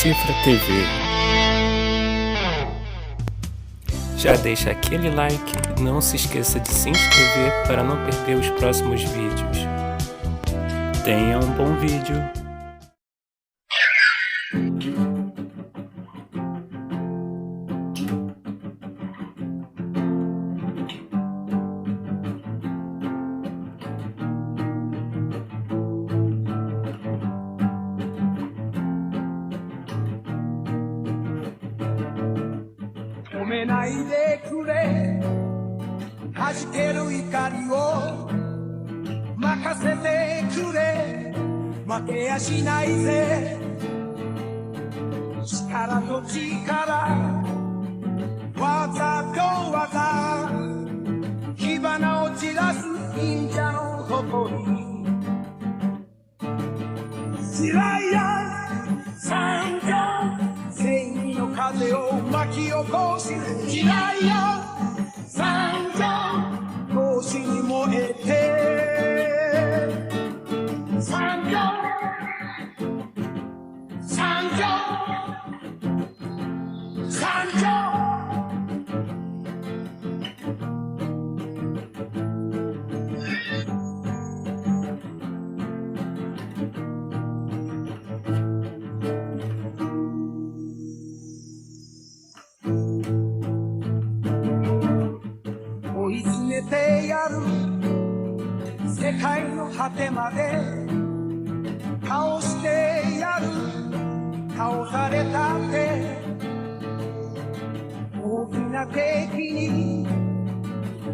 Cifra TV. Já deixa aquele like e não se esqueça de se inscrever para não perder os próximos vídeos. Tenha um bom vídeo. Jiraiya Sanjou 正義の風を巻き起こし Jiraiya Sanjou 闘志に燃えて Sanjou Sanjou Sanjou世界の果てまで倒してやる倒されたって大きな敵に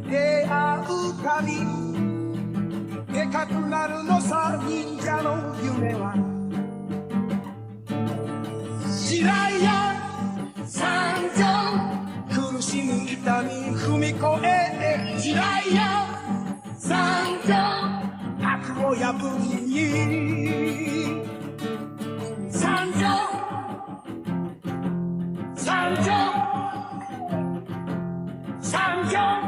出会うたびでかくなるのさ忍者の夢はJiraiya Sanjou苦しみ痛み踏み越えてJiraiya Sanjou 悪を破りにSanjou Sanjou Sanjou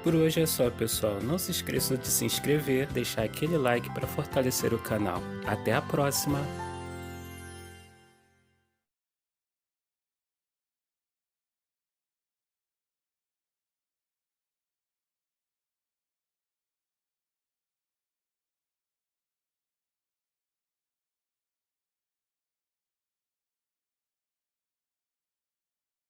Por hoje é só, pessoal. Não se esqueça de se inscrever, deixar aquele like para fortalecer o canal. Até a próxima!